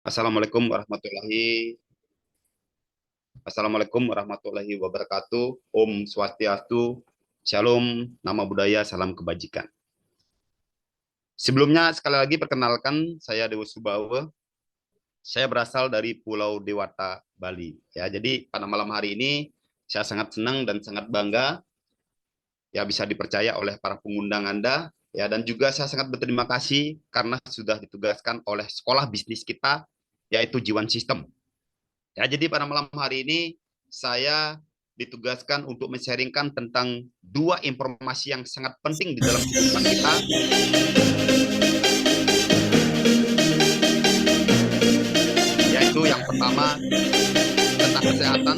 Assalamualaikum warahmatullahi Assalamualaikum warahmatullahi wabarakatuh. Om Swastiastu, Shalom, Nama Budaya, Salam Kebajikan. Sebelumnya sekali lagi perkenalkan saya Dewa Subawa. Saya berasal dari Pulau Dewata, Bali. Ya, jadi pada malam hari ini saya sangat senang dan sangat bangga ya bisa dipercaya oleh para pengundang Anda ya, dan juga saya sangat berterima kasih karena sudah ditugaskan oleh sekolah bisnis kita yaitu Jiwan System. Ya, jadi pada malam hari ini saya ditugaskan untuk men-sharingkan tentang dua informasi yang sangat penting di dalam kehidupan kita, yaitu yang pertama tentang kesehatan,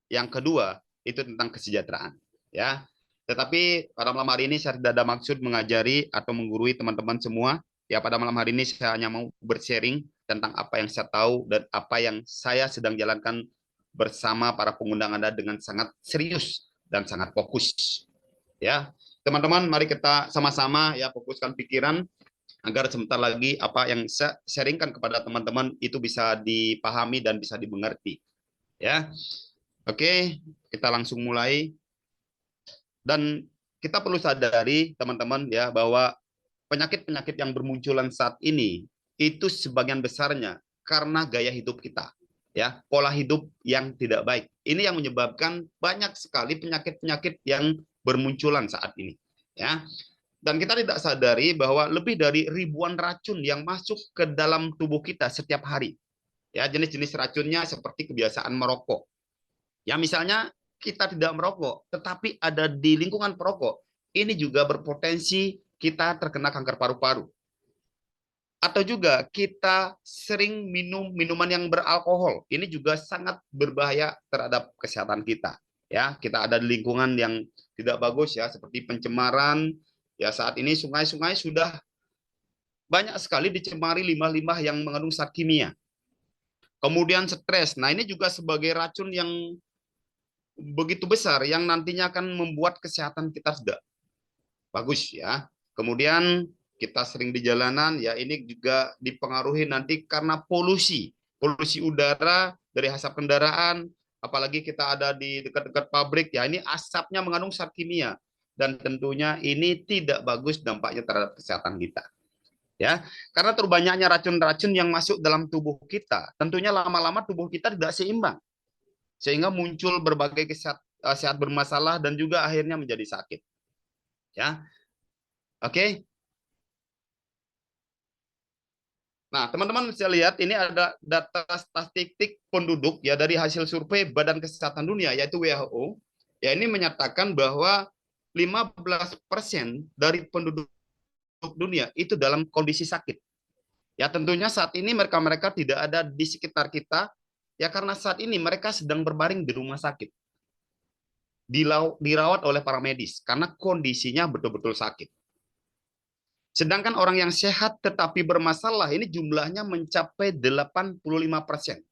yang kedua itu tentang kesejahteraan. Ya, tetapi pada malam hari ini saya tidak ada maksud mengajari atau menggurui teman-teman semua. Ya, pada malam hari ini saya hanya mau bersharing tentang apa yang saya tahu dan apa yang saya sedang jalankan bersama para pengundang Anda dengan sangat serius dan sangat fokus. Ya, teman-teman, mari kita sama-sama ya fokuskan pikiran agar sebentar lagi apa yang saya sharingkan kepada teman-teman itu bisa dipahami dan bisa dimengerti. Ya, oke, kita langsung mulai. Dan kita perlu sadari teman-teman ya bahwa penyakit-penyakit yang bermunculan saat ini itu sebagian besarnya karena gaya hidup kita, ya, pola hidup yang tidak baik. Ini yang menyebabkan banyak sekali penyakit-penyakit yang bermunculan saat ini, ya. Dan kita tidak sadari bahwa lebih dari ribuan racun yang masuk ke dalam tubuh kita setiap hari. Ya, jenis-jenis racunnya seperti kebiasaan merokok. Ya, misalnya kita tidak merokok, tetapi ada di lingkungan perokok, ini juga berpotensi kita terkena kanker paru-paru. Atau juga kita sering minum minuman yang beralkohol, ini juga sangat berbahaya terhadap kesehatan kita. Ya, kita ada di lingkungan yang tidak bagus ya, seperti pencemaran. Ya, saat ini sungai-sungai sudah banyak sekali dicemari limbah-limbah yang mengandung zat kimia. Kemudian stres. Nah, ini juga sebagai racun yang begitu besar yang nantinya akan membuat kesehatan kita tidak bagus ya. Kemudian kita sering di jalanan ya, ini juga dipengaruhi nanti karena polusi udara dari asap kendaraan, apalagi kita ada di dekat-dekat pabrik ya, ini asapnya mengandung zat kimia dan tentunya ini tidak bagus dampaknya terhadap kesehatan kita. Ya, karena terbanyaknya racun-racun yang masuk dalam tubuh kita, tentunya lama-lama tubuh kita tidak seimbang sehingga muncul berbagai sehat bermasalah dan juga akhirnya menjadi sakit. Ya, oke. Nah, teman-teman bisa lihat ini ada data statistik penduduk ya dari hasil survei Badan Kesehatan Dunia yaitu WHO. Ya, ini menyatakan bahwa 15% dari penduduk dunia itu dalam kondisi sakit. Ya, tentunya saat ini mereka-mereka tidak ada di sekitar kita ya, karena saat ini mereka sedang berbaring di rumah sakit. Dirawat oleh para medis karena kondisinya betul-betul sakit. Sedangkan orang yang sehat tetapi bermasalah ini jumlahnya mencapai 85%.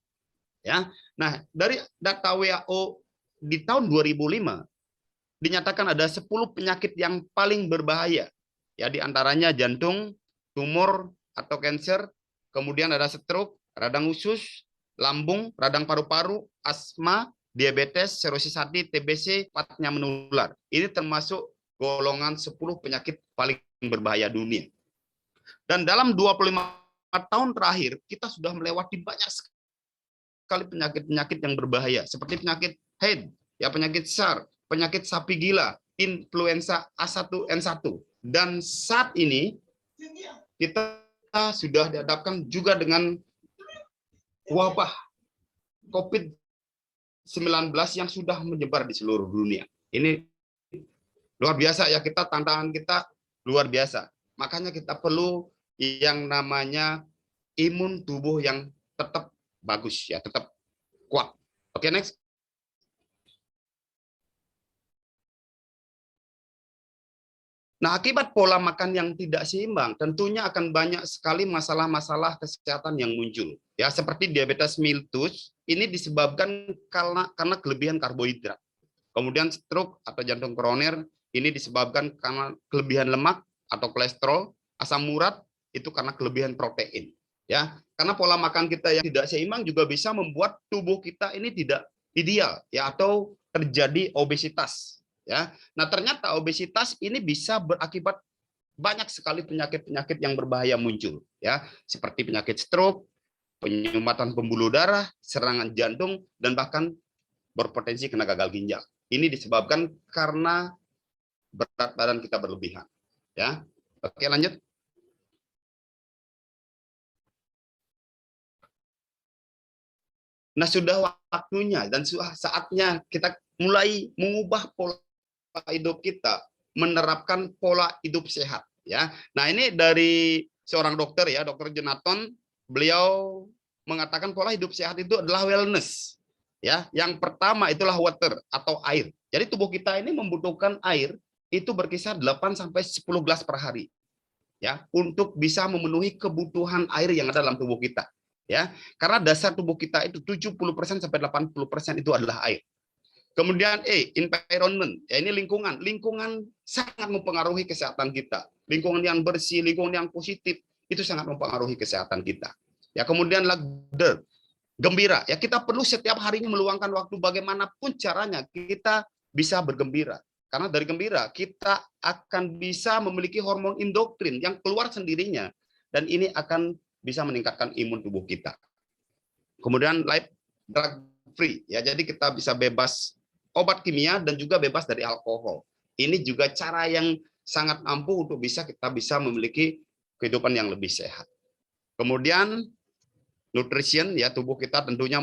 Ya. Nah, dari data WHO di tahun 2005 dinyatakan ada 10 penyakit yang paling berbahaya. Ya, di antaranya jantung, tumor atau kanker, kemudian ada stroke, radang usus, lambung, radang paru-paru, asma, diabetes, sirosis hati, TBC, patnya menular. Ini termasuk golongan 10 penyakit paling berbahaya dunia. Dan dalam 25 tahun terakhir, kita sudah melewati banyak sekali penyakit-penyakit yang berbahaya, seperti penyakit HIV, ya, penyakit SARS, penyakit sapi gila, influenza A1N1. Dan saat ini kita sudah dihadapkan juga dengan wabah COVID-19 yang sudah menyebar di seluruh dunia. Ini luar biasa ya, tantangan kita luar biasa. Makanya kita perlu yang namanya imun tubuh yang tetap bagus ya, tetap kuat. Oke, next. Nah, akibat pola makan yang tidak seimbang, tentunya akan banyak sekali masalah-masalah kesehatan yang muncul. Ya, seperti diabetes mellitus, ini disebabkan karena kelebihan karbohidrat. Kemudian stroke atau jantung koroner, ini disebabkan karena kelebihan lemak atau kolesterol. Asam urat itu karena kelebihan protein. Ya, Karena pola makan kita yang tidak seimbang juga bisa membuat tubuh kita ini tidak ideal ya, atau terjadi obesitas ya. Nah, ternyata obesitas ini bisa berakibat banyak sekali penyakit-penyakit yang berbahaya muncul ya, seperti penyakit stroke, penyumbatan pembuluh darah, serangan jantung, dan bahkan berpotensi kena gagal ginjal. Ini disebabkan karena berat badan kita berlebihan ya. Oke, lanjut. Nah, sudah waktunya dan sudah saatnya kita mulai mengubah pola hidup kita, menerapkan pola hidup sehat ya. Nah, ini dari seorang dokter ya, Dokter Jonathan. Beliau mengatakan pola hidup sehat itu adalah wellness ya. Yang pertama itulah water atau air. Jadi tubuh kita ini membutuhkan air itu berkisar 8 sampai 10 gelas per hari ya, untuk bisa memenuhi kebutuhan air yang ada dalam tubuh kita ya. Karena dasar tubuh kita itu 70% sampai 80% itu adalah air. Kemudian environment, ya ini lingkungan. Lingkungan sangat mempengaruhi kesehatan kita. Lingkungan yang bersih, lingkungan yang positif itu sangat mempengaruhi kesehatan kita. Ya, kemudian laughter, gembira. Ya, kita perlu setiap harinya meluangkan waktu bagaimanapun caranya kita bisa bergembira. Karena dari gembira kita akan bisa memiliki hormon endokrin yang keluar sendirinya, dan ini akan bisa meningkatkan imun tubuh kita. Kemudian life drug free ya, jadi kita bisa bebas obat kimia dan juga bebas dari alkohol. Ini juga cara yang sangat ampuh untuk kita bisa memiliki kehidupan yang lebih sehat. Kemudian nutrition ya, tubuh kita tentunya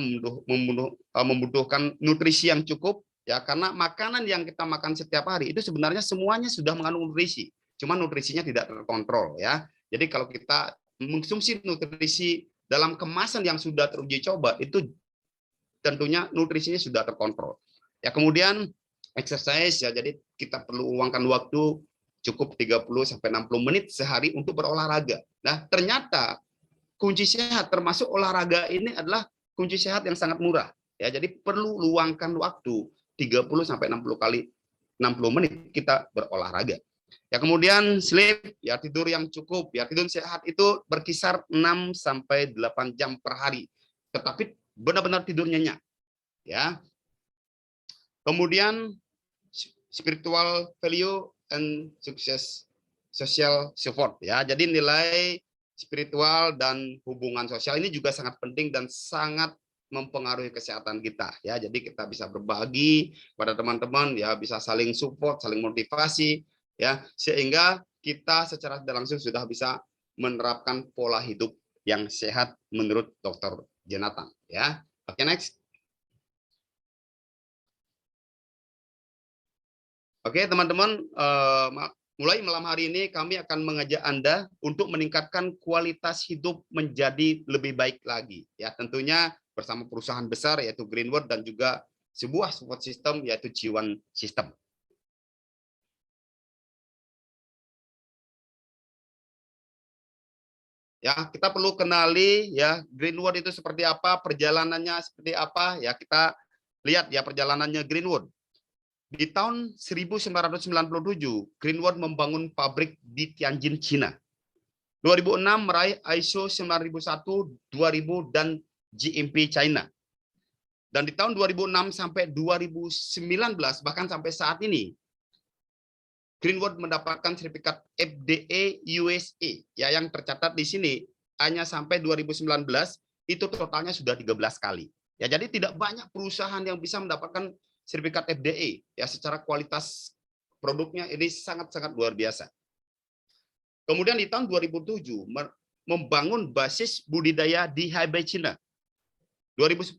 membutuhkan nutrisi yang cukup ya, karena makanan yang kita makan setiap hari itu sebenarnya semuanya sudah mengandung nutrisi, cuma nutrisinya tidak terkontrol ya. Jadi kalau kita mengkonsumsi nutrisi dalam kemasan yang sudah teruji coba, itu tentunya nutrisinya sudah terkontrol. Ya, kemudian exercise ya, jadi kita perlu luangkan waktu cukup 30 sampai 60 menit sehari untuk berolahraga. Nah, ternyata kunci sehat termasuk olahraga ini adalah kunci sehat yang sangat murah. Ya, jadi perlu luangkan waktu 30 sampai 60 menit kita berolahraga. Ya, kemudian sleep ya, tidur yang cukup ya. Tidur sehat itu berkisar 6 sampai 8 jam per hari. Tetapi benar-benar tidur nyenyak ya. Kemudian spiritual value and success social support ya. Jadi nilai spiritual dan hubungan sosial ini juga sangat penting dan sangat mempengaruhi kesehatan kita ya. Jadi kita bisa berbagi pada teman-teman ya, bisa saling support, saling motivasi ya, sehingga kita secara tidak langsung sudah bisa menerapkan pola hidup yang sehat menurut Dr. Jonathan ya. Oke, next. Oke, teman-teman, mulai malam hari ini kami akan mengajak Anda untuk meningkatkan kualitas hidup menjadi lebih baik lagi. Ya, tentunya bersama perusahaan besar yaitu Greenwood dan juga sebuah support system yaitu G1 System. Ya, kita perlu kenali ya Greenwood itu seperti apa, perjalanannya seperti apa. Ya, kita lihat ya perjalanannya Greenwood. Di tahun 1997, Greenwood membangun pabrik di Tianjin, China. 2006 meraih ISO 9001, 2000 dan GMP China. Dan di tahun 2006 sampai 2019 bahkan sampai saat ini, Greenwood mendapatkan sertifikat FDA USA ya, yang tercatat di sini hanya sampai 2019 itu totalnya sudah 13 kali. Ya, jadi tidak banyak perusahaan yang bisa mendapatkan sertifikat FDA ya, secara kualitas produknya ini sangat-sangat luar biasa. Kemudian di tahun 2007 membangun basis budidaya di Hebei, China. 2010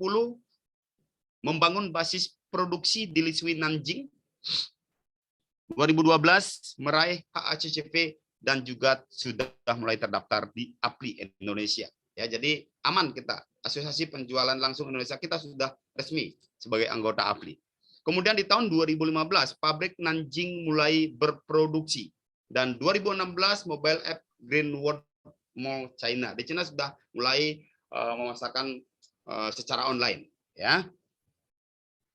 membangun basis produksi di Lishui, Nanjing. 2012 meraih HACCP dan juga sudah mulai terdaftar di APLI Indonesia. Ya, jadi aman kita. Asosiasi Penjualan Langsung Indonesia kita sudah resmi sebagai anggota APLI. Kemudian di tahun 2015 pabrik Nanjing mulai berproduksi dan 2016 mobile app Greenwood Mall China. Di China sudah mulai memasarkan secara online ya.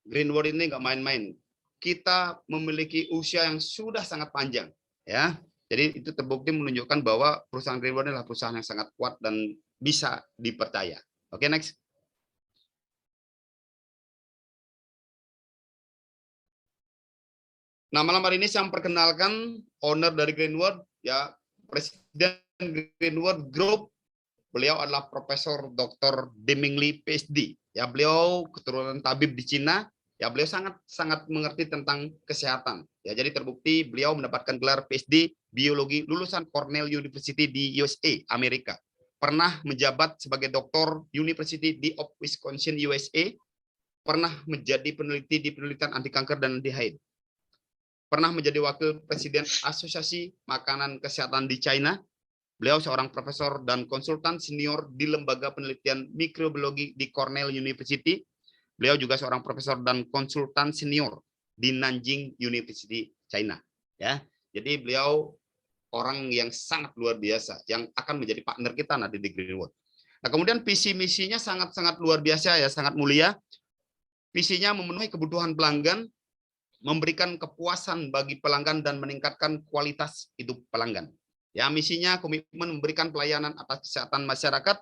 Greenwood ini nggak main-main. Kita memiliki usia yang sudah sangat panjang ya. Jadi itu terbukti menunjukkan bahwa perusahaan Greenwood adalah perusahaan yang sangat kuat dan bisa dipercaya. Oke, next. Nah, malam hari ini saya memperkenalkan owner dari Greenwood, ya, Presiden Greenwood Group. Beliau adalah Profesor Dr. Deming Lee, PhD. Ya, beliau keturunan tabib di Cina. Ya, beliau sangat mengerti tentang kesehatan. Ya, jadi terbukti beliau mendapatkan gelar PhD biologi lulusan Cornell University di USA, Amerika. Pernah menjabat sebagai doktor University of Wisconsin, USA. Pernah menjadi peneliti di penelitian anti kanker dan anti HIV. Pernah menjadi wakil presiden Asosiasi Makanan Kesehatan di China. Beliau seorang profesor dan konsultan senior di Lembaga Penelitian Mikrobiologi di Cornell University. Beliau juga seorang profesor dan konsultan senior di Nanjing University, China. Ya, jadi beliau orang yang sangat luar biasa, yang akan menjadi partner kita nanti di Greenwood. Nah, kemudian visi misinya sangat luar biasa, ya, sangat mulia. Visinya memenuhi kebutuhan pelanggan, memberikan kepuasan bagi pelanggan dan meningkatkan kualitas hidup pelanggan. Ya, misinya komitmen memberikan pelayanan atas kesehatan masyarakat,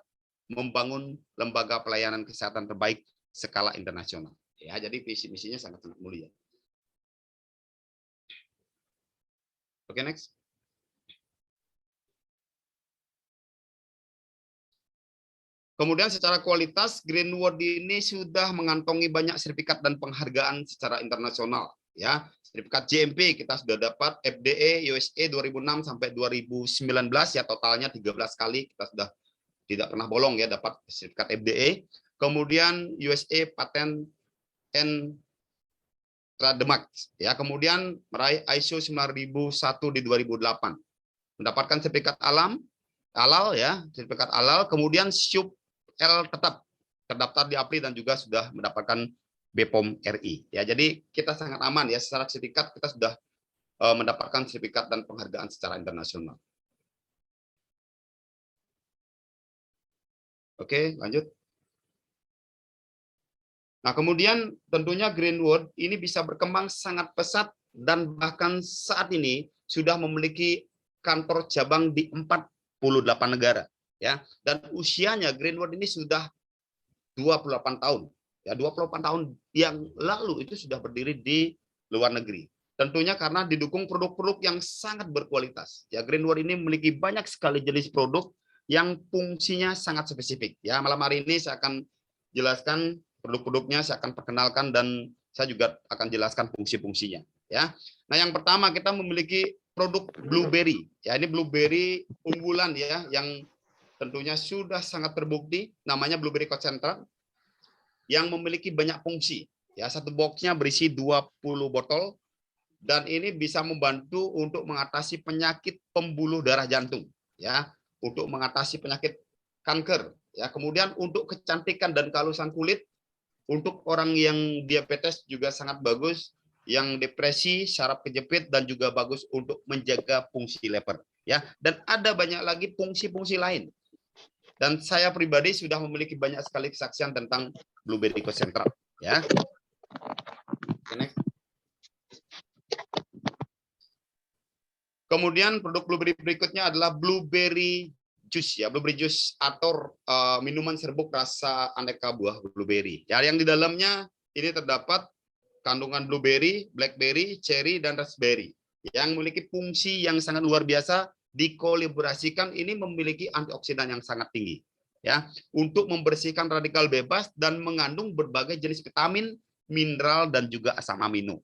membangun lembaga pelayanan kesehatan terbaik skala internasional. Ya, jadi visi misinya sangat mulia. Oke, next. Kemudian secara kualitas, Greenwood ini sudah mengantongi banyak sertifikat dan penghargaan secara internasional. Ya, sertifikat GMP kita sudah dapat, FDA USA 2006 sampai 2019, ya, totalnya 13 kali kita sudah tidak pernah bolong, ya, dapat sertifikat FDA. Kemudian USA Patent and Trademark, ya, kemudian meraih ISO 9001 di 2008. Mendapatkan sertifikat halal, ya, sertifikat halal, kemudian SUP L tetap terdaftar di APRI dan juga sudah mendapatkan BPOM RI. Ya, jadi kita sangat aman, ya, secara sertifikat kita sudah mendapatkan sertifikat dan penghargaan secara internasional. Oke, lanjut. Nah, kemudian tentunya Greenwood ini bisa berkembang sangat pesat dan bahkan saat ini sudah memiliki kantor cabang di 48 negara, ya. Dan usianya Greenwood ini sudah 28 tahun. Ya, 28 tahun yang lalu itu sudah berdiri di luar negeri. Tentunya karena didukung produk-produk yang sangat berkualitas. Ya, Greenwood ini memiliki banyak sekali jenis produk yang fungsinya sangat spesifik. Ya, malam hari ini saya akan jelaskan produk-produknya, saya akan perkenalkan dan saya juga akan jelaskan fungsi-fungsinya. Ya, nah, yang pertama kita memiliki produk blueberry. Ya, ini blueberry unggulan, ya, yang tentunya sudah sangat terbukti, namanya blueberry concentrate, yang memiliki banyak fungsi. Ya, satu boxnya berisi 20 botol dan ini bisa membantu untuk mengatasi penyakit pembuluh darah jantung, ya, untuk mengatasi penyakit kanker, ya, kemudian untuk kecantikan dan kehalusan kulit, untuk orang yang diabetes juga sangat bagus, yang depresi, syaraf kejepit, dan juga bagus untuk menjaga fungsi lever, ya, dan ada banyak lagi fungsi-fungsi lain. Dan saya pribadi sudah memiliki banyak sekali kesaksian tentang blueberry concentrate, ya. Kemudian produk blueberry berikutnya adalah blueberry juice, ya, blueberry juice atau minuman serbuk rasa aneka buah blueberry. Ya, yang di dalamnya ini terdapat kandungan blueberry, blackberry, cherry, dan raspberry yang memiliki fungsi yang sangat luar biasa. Dikolaborasikan ini memiliki antioksidan yang sangat tinggi, ya, untuk membersihkan radikal bebas dan mengandung berbagai jenis vitamin, mineral, dan juga asam amino.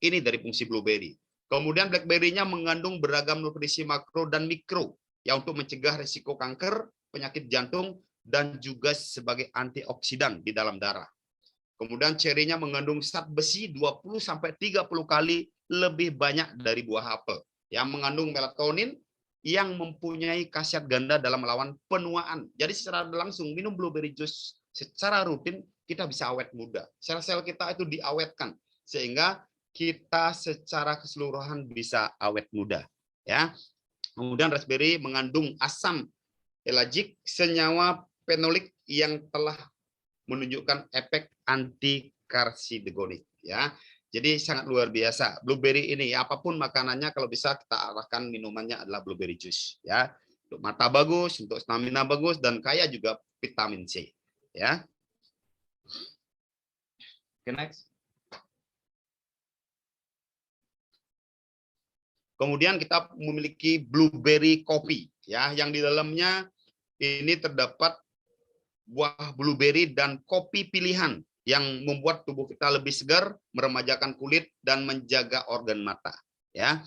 Ini dari fungsi blueberry. Kemudian blackberry-nya mengandung beragam nutrisi makro dan mikro, ya, untuk mencegah risiko kanker, penyakit jantung, dan juga sebagai antioksidan di dalam darah. Kemudian cherry-nya mengandung zat besi 20-30 kali lebih banyak dari buah apel, yang mengandung melatonin yang mempunyai khasiat ganda dalam melawan penuaan. Jadi secara langsung minum blueberry juice secara rutin kita bisa awet muda. Sel-sel kita itu diawetkan sehingga kita secara keseluruhan bisa awet muda, ya. Kemudian raspberry mengandung asam elagic, senyawa fenolik yang telah menunjukkan efek anti karsinogenik, ya. Jadi sangat luar biasa blueberry ini, ya, apapun makanannya kalau bisa kita arahkan minumannya adalah blueberry juice, ya. Untuk mata bagus, untuk stamina bagus, dan kaya juga vitamin C. Ya. Oke, next. Kemudian kita memiliki blueberry kopi, ya, yang di dalamnya ini terdapat buah blueberry dan kopi pilihan yang membuat tubuh kita lebih segar, meremajakan kulit dan menjaga organ mata. Ya,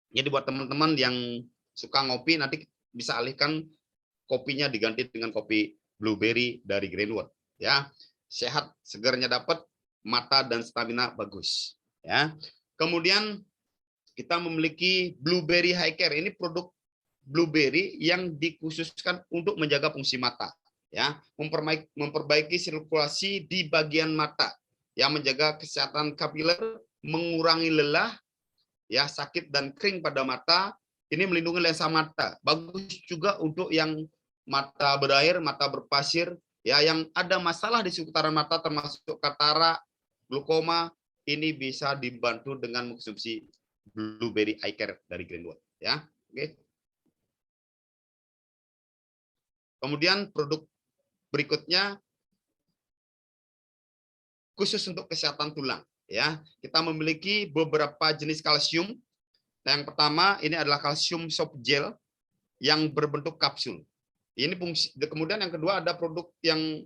jadi buat teman-teman yang suka ngopi nanti bisa alihkan kopinya diganti dengan kopi blueberry dari Greenwood. Ya, sehat, segarnya dapat, mata dan stamina bagus. Ya, kemudian kita memiliki blueberry high care. Ini produk blueberry yang dikhususkan untuk menjaga fungsi mata, ya, memperbaiki sirkulasi di bagian mata, yang menjaga kesehatan kapiler, mengurangi lelah, ya, sakit dan kering pada mata. Ini melindungi lensa mata. Bagus juga untuk yang mata berair, mata berpasir, ya, yang ada masalah di seputaran mata termasuk katarak, glaukoma. Ini bisa dibantu dengan mengkonsumsi blueberry eye care dari Greenwood, ya. Oke. Kemudian produk berikutnya khusus untuk kesehatan tulang, ya. Kita memiliki beberapa jenis kalsium. Yang pertama ini adalah kalsium soft gel yang berbentuk kapsul. Ini fungsi. Kemudian yang kedua ada produk yang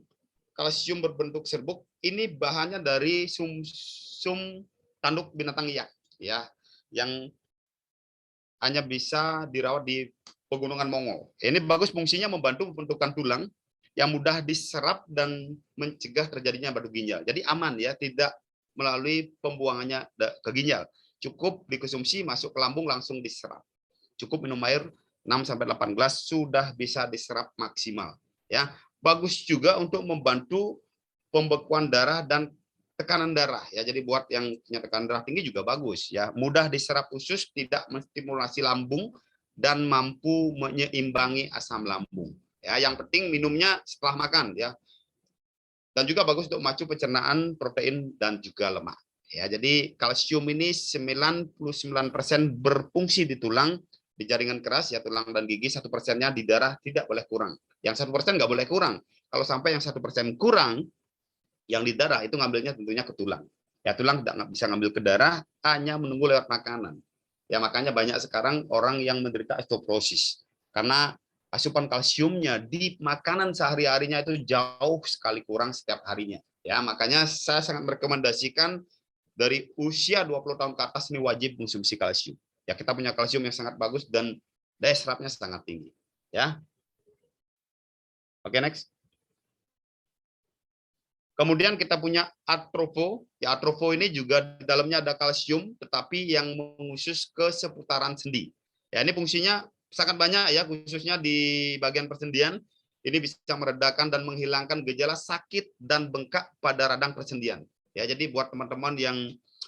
kalsium berbentuk serbuk. Ini bahannya dari sumsum tanduk binatang liar, ya, yang hanya bisa dirawat di pegunungan Mongol. Ini bagus, fungsinya membantu pembentukan tulang yang mudah diserap dan mencegah terjadinya batu ginjal. Jadi aman, ya, tidak melalui pembuangannya ke ginjal. Cukup dikonsumsi masuk ke lambung langsung diserap. Cukup minum air 6-8 gelas sudah bisa diserap maksimal, ya. Bagus juga untuk membantu pembekuan darah dan tekanan darah, ya. Jadi buat yang punya tekanan darah tinggi juga bagus, ya. Mudah diserap usus, tidak menstimulasi lambung dan mampu menyeimbangi asam lambung. Ya, yang penting minumnya setelah makan, ya. Dan juga bagus untuk memacu pencernaan protein dan juga lemak. Ya, jadi kalsium ini 99% berfungsi di tulang, di jaringan keras, ya, tulang dan gigi. 1%-nya di darah, tidak boleh kurang. Yang 1% nggak boleh kurang. Kalau sampai yang 1% kurang, yang di darah itu ngambilnya tentunya ke tulang. Ya, tulang tidak bisa ngambil ke darah, hanya menunggu lewat makanan. Ya, makanya banyak sekarang orang yang menderita osteoporosis karena asupan kalsiumnya di makanan sehari-harinya itu jauh sekali kurang setiap harinya. Ya, makanya saya sangat merekomendasikan dari usia 20 tahun ke atas ini wajib konsumsi kalsium. Ya, kita punya kalsium yang sangat bagus dan daya serapnya sangat tinggi. Ya. Oke, next. Kemudian kita punya atrovo. Ya, atrovo ini juga di dalamnya ada kalsium, tetapi yang khusus ke seputaran sendi. Ya, ini fungsinya sangat banyak, ya, khususnya di bagian persendian. Ini bisa meredakan dan menghilangkan gejala sakit dan bengkak pada radang persendian. Ya, jadi buat teman-teman yang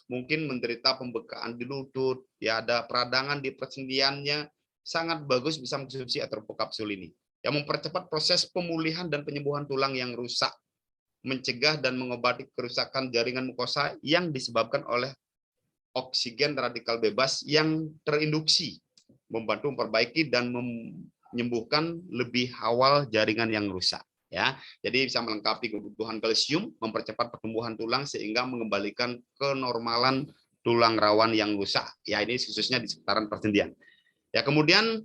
mungkin menderita pembekaan di lutut, ya, ada peradangan di persendiannya, sangat bagus bisa mengkonsumsi atrovo kapsul ini. Yang mempercepat proses pemulihan dan penyembuhan tulang yang rusak, mencegah dan mengobati kerusakan jaringan mukosa yang disebabkan oleh oksigen radikal bebas yang terinduksi, membantu memperbaiki dan menyembuhkan lebih awal jaringan yang rusak. Ya, jadi bisa melengkapi kebutuhan kalsium, mempercepat pertumbuhan tulang sehingga mengembalikan kenormalan tulang rawan yang rusak. Ya, ini khususnya di seputaran persendian. Ya, kemudian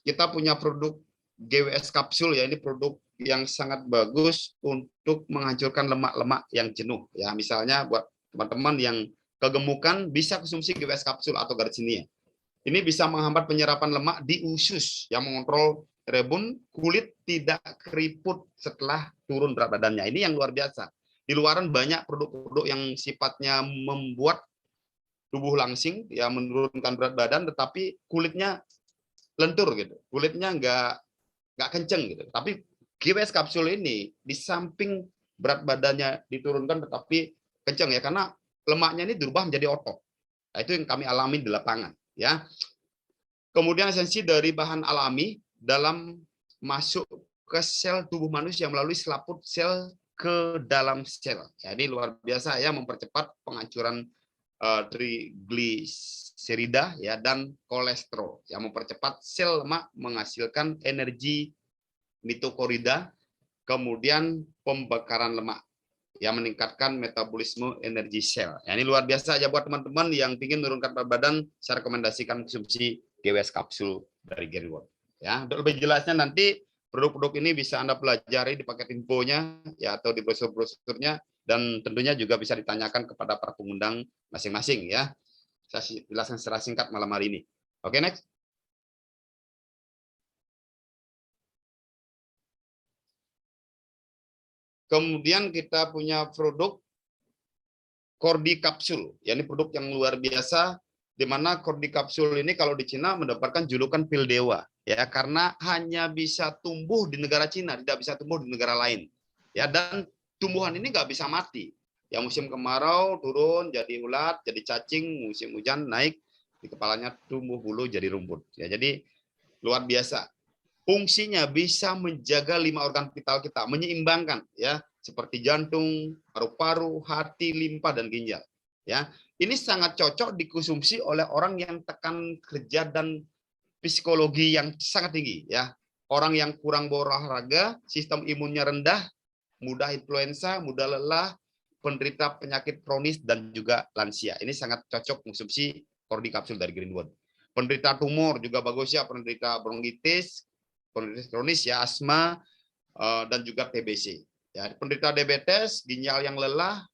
kita punya produk GWS kapsul, ya, ini produk yang sangat bagus untuk menghancurkan lemak-lemak yang jenuh, ya. Misalnya buat teman-teman yang kegemukan bisa konsumsi GWS kapsul atau Garcinia. Ini bisa menghambat penyerapan lemak di usus, yang mengontrol rebun, kulit tidak keriput setelah turun berat badannya. Ini yang luar biasa. Di luaran banyak produk-produk yang sifatnya membuat tubuh langsing, ya, menurunkan berat badan, tetapi kulitnya lentur gitu, kulitnya nggak kenceng gitu. Tapi GWS kapsul ini di samping berat badannya diturunkan, tetapi kenceng, ya, karena lemaknya ini dirubah menjadi otot. Nah, itu yang kami alami di lapangan, ya. Kemudian esensi dari bahan alami dalam masuk ke sel tubuh manusia melalui selaput sel ke dalam sel. Jadi luar biasa, ya, mempercepat penghancuran trigliserida ya dan kolesterol yang mempercepat sel lemak menghasilkan energi mitokondria, kemudian pembakaran lemak yang meningkatkan metabolisme energi sel. Ya, ini luar biasa aja buat teman-teman yang ingin menurunkan berat badan. Saya rekomendasikan konsumsi GWS kapsul dari Greenwood. Ya, untuk lebih jelasnya nanti produk-produk ini bisa Anda pelajari di paket infonya ya atau di brosur-brosurnya, dan tentunya juga bisa ditanyakan kepada para pengundang masing-masing ya. Saya jelaskan secara singkat malam hari ini. Oke, next. Kemudian kita punya produk Kordi kapsul. Ya, ini produk yang luar biasa, di mana Kordi kapsul ini kalau di Cina mendapatkan julukan pil dewa, ya karena hanya bisa tumbuh di negara Cina, tidak bisa tumbuh di negara lain. Ya, dan tumbuhan ini nggak bisa mati. Ya, musim kemarau turun jadi ulat, jadi cacing, musim hujan naik di kepalanya tumbuh bulu jadi rumput. Ya, jadi luar biasa. Fungsinya bisa menjaga 5 organ vital kita, menyeimbangkan ya, seperti jantung, paru-paru, hati, limpa dan ginjal. Ya, ini sangat cocok dikonsumsi oleh orang yang tekan kerja dan psikologi yang sangat tinggi ya. Orang yang kurang berolahraga, sistem imunnya rendah, mudah influenza, mudah lelah, penderita penyakit kronis dan juga lansia. Ini sangat cocok konsumsi Kordi kapsul dari Greenwood. Penderita tumor juga bagus ya, penderita bronkitis, penderita kronis ya, asma dan juga TBC. Ya, penderita diabetes, ginjal yang lelah,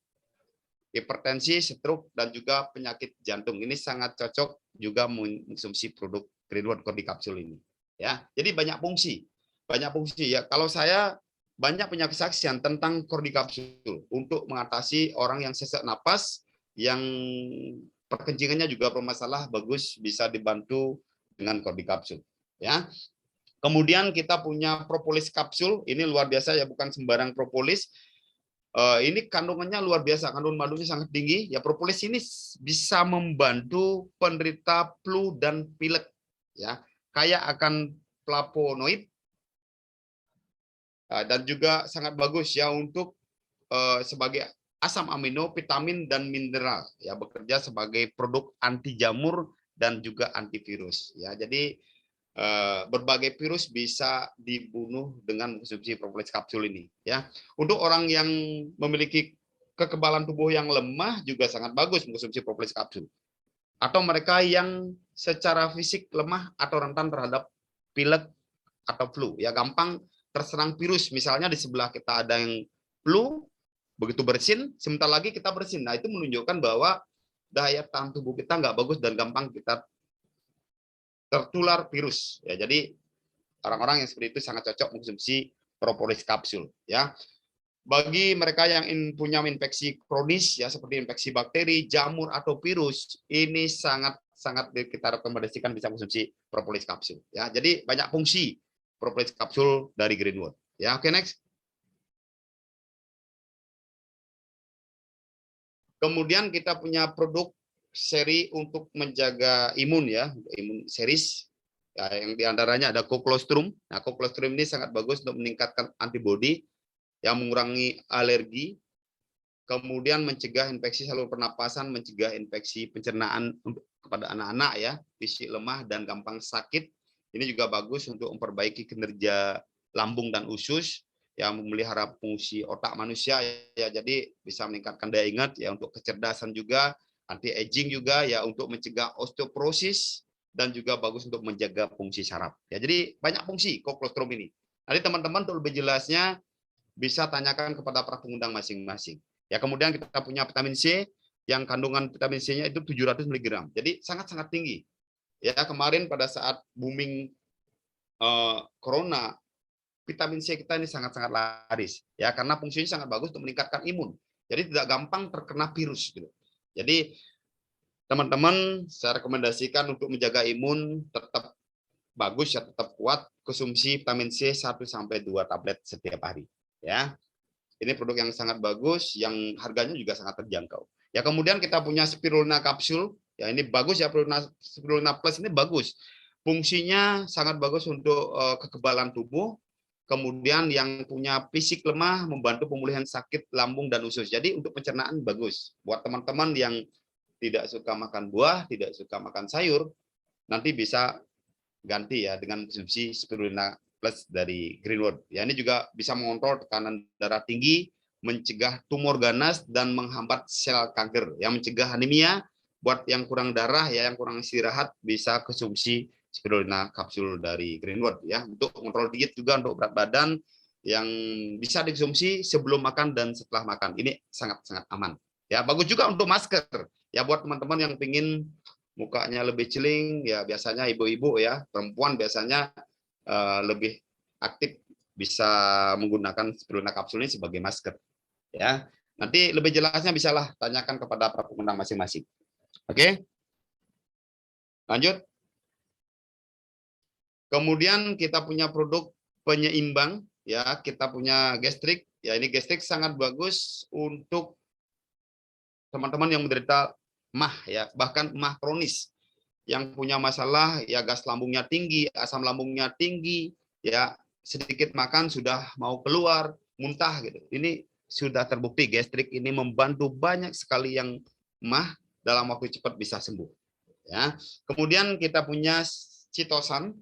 hipertensi, stroke dan juga penyakit jantung. Ini sangat cocok juga mengkonsumsi produk Greenwood Kordi kapsul ini. Ya, jadi banyak fungsi. Banyak fungsi ya. Kalau saya banyak punya kesaksian tentang Kordi kapsul untuk mengatasi orang yang sesak napas, yang perkencingannya juga bermasalah, bagus bisa dibantu dengan Kordi kapsul. Ya. Kemudian kita punya propolis kapsul, ini luar biasa ya, bukan sembarang propolis. Ini kandungannya luar biasa, kandungan madunya sangat tinggi. Ya, propolis ini bisa membantu penderita flu dan pilek. Ya, kaya akan flavonoid dan juga sangat bagus ya untuk sebagai asam amino, vitamin dan mineral. Ya, bekerja sebagai produk anti jamur dan juga antivirus. Ya, jadi berbagai virus bisa dibunuh dengan konsumsi propolis kapsul ini ya. Untuk orang yang memiliki kekebalan tubuh yang lemah juga sangat bagus mengkonsumsi propolis kapsul. Atau mereka yang secara fisik lemah atau rentan terhadap pilek atau flu ya, gampang terserang virus. Misalnya di sebelah kita ada yang flu, begitu bersin, sebentar lagi kita bersin. Nah, itu menunjukkan bahwa daya tahan tubuh kita nggak bagus dan gampang kita tertular virus ya. Jadi orang-orang yang seperti itu sangat cocok mengkonsumsi propolis kapsul ya. Bagi mereka yang punya infeksi kronis ya, seperti infeksi bakteri, jamur atau virus, ini sangat kita rekomendasikan bisa mengkonsumsi propolis kapsul ya. Jadi banyak fungsi propolis kapsul dari Greenwood ya. Oke, next. Kemudian kita punya produk seri untuk menjaga imun ya, imun series. Ya, yang diantaranya ada Cocolostrum. Nah, Cocolostrum ini sangat bagus untuk meningkatkan antibodi yang mengurangi alergi, kemudian mencegah infeksi saluran pernapasan, mencegah infeksi pencernaan kepada anak-anak ya, fisik lemah dan gampang sakit. Ini juga bagus untuk memperbaiki kinerja lambung dan usus, yang memelihara fungsi otak manusia ya, jadi bisa meningkatkan daya ingat ya, untuk kecerdasan juga, anti aging juga ya, untuk mencegah osteoporosis dan juga bagus untuk menjaga fungsi saraf ya. Jadi banyak fungsi Cocolostrum ini. Nanti teman-teman untuk lebih jelasnya bisa tanyakan kepada para pengundang masing-masing ya. Kemudian kita punya vitamin C yang kandungan vitamin C-nya itu 700 mg, jadi sangat-sangat tinggi ya. Kemarin pada saat booming corona, vitamin C kita ini sangat-sangat laris ya, karena fungsinya sangat bagus untuk meningkatkan imun. Jadi tidak gampang terkena virus gitu. Jadi teman-teman, saya rekomendasikan untuk menjaga imun tetap bagus ya, tetap kuat, konsumsi vitamin C 1 sampai 2 tablet setiap hari ya. Ini produk yang sangat bagus, yang harganya juga sangat terjangkau. Ya, kemudian kita punya Spirulina kapsul. Ya, ini bagus ya, Spirulina Plus ini bagus. Fungsinya sangat bagus untuk kekebalan tubuh. Kemudian yang punya fisik lemah, membantu pemulihan sakit lambung dan usus. Jadi untuk pencernaan bagus. Buat teman-teman yang tidak suka makan buah, tidak suka makan sayur, nanti bisa ganti ya dengan konsumsi spirulina plus dari Greenwood. Ya, ini juga bisa mengontrol tekanan darah tinggi, mencegah tumor ganas dan menghambat sel kanker, yang mencegah anemia. Buat yang kurang darah ya, yang kurang istirahat, bisa konsumsi spirulina kapsul dari Greenwood ya, untuk kontrol diet juga untuk berat badan, yang bisa dikonsumsi sebelum makan dan setelah makan. Ini sangat-sangat aman. Ya, bagus juga untuk masker. Ya, buat teman-teman yang ingin mukanya lebih celing, ya biasanya ibu-ibu ya, perempuan biasanya lebih aktif, bisa menggunakan spirulina kapsul ini sebagai masker. Ya, nanti lebih jelasnya bisalah tanyakan kepada para pengundang masing-masing. Oke, lanjut. Kemudian kita punya produk penyeimbang, ya kita punya gastrik. Ya, ini gastrik sangat bagus untuk teman-teman yang menderita MAH ya, bahkan MAH kronis, yang punya masalah ya gas lambungnya tinggi, asam lambungnya tinggi, ya sedikit makan sudah mau keluar, muntah gitu. Ini sudah terbukti gastrik ini membantu banyak sekali yang MAH dalam waktu cepat bisa sembuh. Ya. Kemudian kita punya Citosan.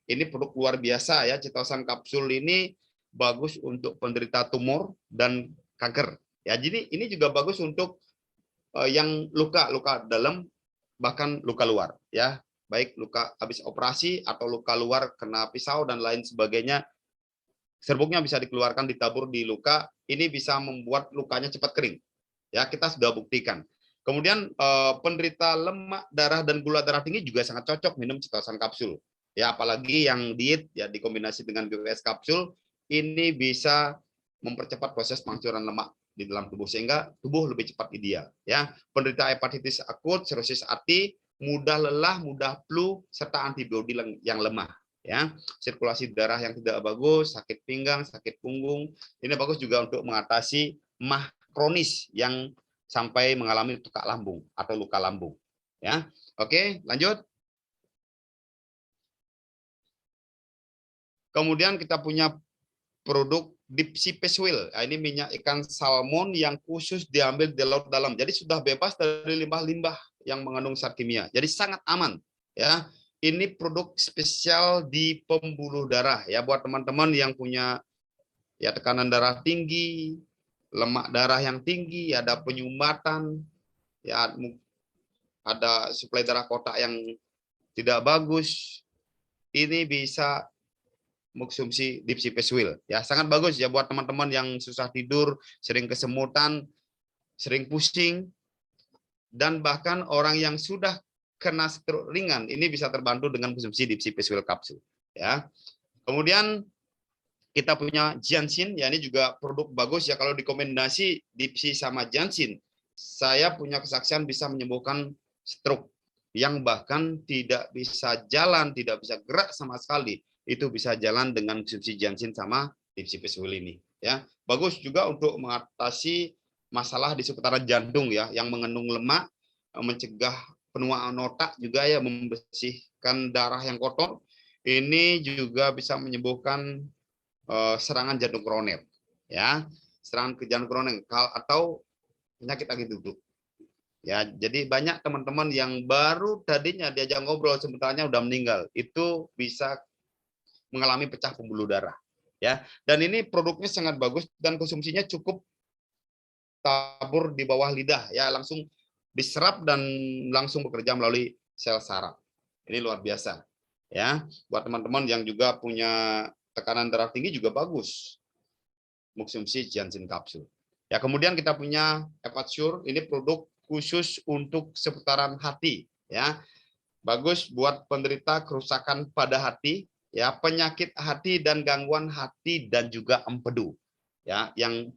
Ini produk luar biasa ya, Citosan kapsul ini bagus untuk penderita tumor dan kanker. Ya, jadi ini juga bagus untuk yang luka-luka dalam, bahkan luka luar ya, baik luka habis operasi atau luka luar kena pisau dan lain sebagainya, serbuknya bisa dikeluarkan, ditabur di luka, ini bisa membuat lukanya cepat kering ya, kita sudah buktikan. Kemudian penderita lemak darah dan gula darah tinggi juga sangat cocok minum Citosan kapsul ya, apalagi yang diet ya, dikombinasi dengan BWS kapsul, ini bisa mempercepat proses penghancuran lemak di dalam tubuh sehingga tubuh lebih cepat ideal ya. Penderita hepatitis akut, sirosis hati, mudah lelah, mudah flu, serta antibodi yang lemah ya. Sirkulasi darah yang tidak bagus, sakit pinggang, sakit punggung, ini bagus juga untuk mengatasi MAH kronis yang sampai mengalami tukak lambung atau luka lambung ya. Oke, lanjut. Kemudian kita punya produk Deep Sea Fish Oil. Nah, ini minyak ikan salmon yang khusus diambil di laut dalam. Jadi sudah bebas dari limbah-limbah yang mengandung zat kimia. Jadi sangat aman ya. Ini produk spesial di pembuluh darah ya, buat teman-teman yang punya ya tekanan darah tinggi, lemak darah yang tinggi, ada penyumbatan, ya ada suplai darah kotak yang tidak bagus. Ini bisa mengkonsumsi Deep Sea Fish Oil ya, sangat bagus ya buat teman-teman yang susah tidur, sering kesemutan, sering pusing, dan bahkan orang yang sudah kena stroke ringan, ini bisa terbantu dengan konsumsi Deep Sea Fish Oil kapsul ya. Kemudian kita punya Jansin ya, ini juga produk bagus ya, kalau dikombinasi Deep Sea sama Jansin, saya punya kesaksian bisa menyembuhkan stroke yang bahkan tidak bisa jalan, tidak bisa gerak sama sekali, itu bisa jalan dengan konsumsi Jansin sama Deep Sea Fish Oil ini ya. Bagus juga untuk mengatasi masalah di seputaran jantung ya, yang mengandung lemak, mencegah penuaan otak juga ya, membersihkan darah yang kotor. Ini juga bisa menyembuhkan serangan jantung koroner ya, serangan ke jantung koroner atau penyakit akut duduk ya. Jadi banyak teman-teman yang baru tadinya diajak ngobrol sebenarnya udah meninggal, itu bisa mengalami pecah pembuluh darah ya. Dan ini produknya sangat bagus dan konsumsinya cukup tabur di bawah lidah ya, langsung diserap dan langsung bekerja melalui sel saraf. Ini luar biasa ya, buat teman-teman yang juga punya tekanan darah tinggi juga bagus mengkonsumsi Jansin kapsul ya. Kemudian kita punya Epatsure, ini produk khusus untuk seputaran hati ya, bagus buat penderita kerusakan pada hati ya, penyakit hati dan gangguan hati, dan juga empedu ya, yang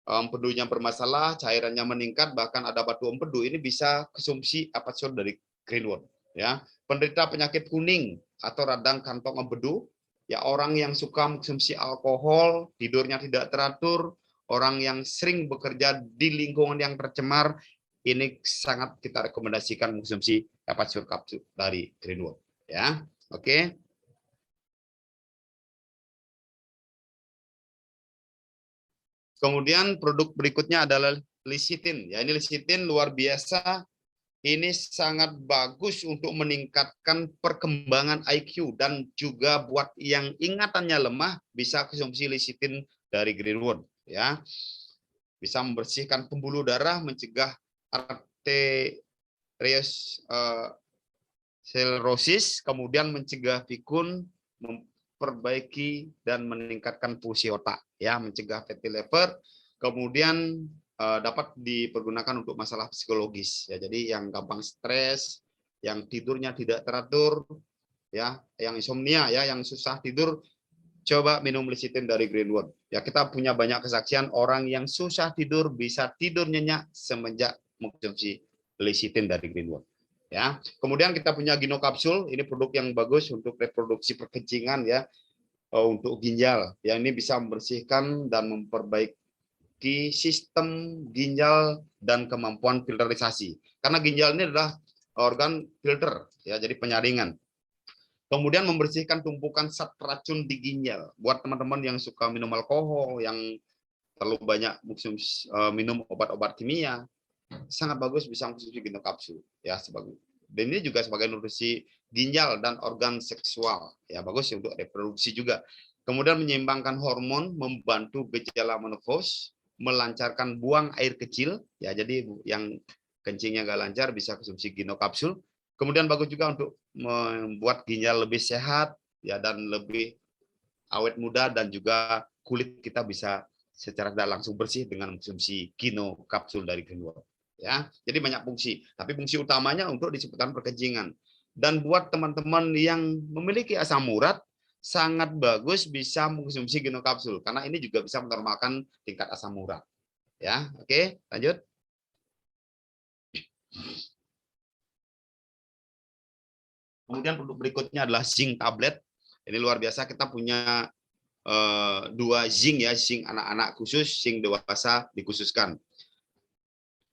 empedunya bermasalah, cairannya meningkat, bahkan ada batu empedu, ini bisa konsumsi Epatsure dari Greenwood ya. Penderita penyakit kuning atau radang kantong empedu ya, orang yang suka mengkonsumsi alkohol, tidurnya tidak teratur, orang yang sering bekerja di lingkungan yang tercemar, ini sangat kita rekomendasikan mengkonsumsi Epatsure kapsul dari Greenwood ya. Oke. Kemudian produk berikutnya adalah lecithin ya, ini lecithin luar biasa ini sangat bagus untuk meningkatkan perkembangan IQ dan juga buat yang ingatannya lemah bisa konsumsi lecitin dari greenwood ya. Bisa membersihkan pembuluh darah, mencegah arteriosklerosis, kemudian mencegah pikun, memperbaiki dan meningkatkan fungsi otak ya, mencegah fatty liver, kemudian dapat dipergunakan untuk masalah psikologis ya. Jadi yang gampang stres, yang tidurnya tidak teratur ya, yang insomnia ya, yang susah tidur, coba minum lecitin dari greenwood ya. Kita punya banyak kesaksian orang yang susah tidur bisa tidur nyenyak semenjak mengkonsumsi lecitin dari greenwood ya. Kemudian kita punya Gino kapsul, ini produk yang bagus untuk reproduksi perkencingan ya, untuk ginjal ya. Ini bisa membersihkan dan memperbaiki sistem ginjal dan kemampuan filterisasi. Karena ginjal ini adalah organ filter ya, jadi penyaringan. Kemudian membersihkan tumpukan zat racun di ginjal. Buat teman-teman yang suka minum alkohol, yang terlalu banyak minum obat-obat kimia, sangat bagus bisa mengkonsumsi Gino kapsul ya, sebagai. Dan ini juga sebagai nutrisi ginjal dan organ seksual ya, bagus untuk reproduksi juga. Kemudian menyeimbangkan hormon, membantu gejala menopause, melancarkan buang air kecil ya, jadi yang kencingnya nggak lancar bisa konsumsi Gino kapsul. Kemudian bagus juga untuk membuat ginjal lebih sehat ya, dan lebih awet muda, dan juga kulit kita bisa secara tidak langsung bersih dengan konsumsi Gino kapsul dari greenwood ya. Jadi banyak fungsi, tapi fungsi utamanya untuk disebutkan perkencingan. Dan buat teman-teman yang memiliki asam urat, sangat bagus bisa mengkonsumsi Gino kapsul karena ini juga bisa menormalkan tingkat asam urat ya. Oke, lanjut. Kemudian produk berikutnya adalah zinc tablet. Ini luar biasa, kita punya 2 zinc ya, zinc anak-anak khusus, zinc dewasa dikhususkan.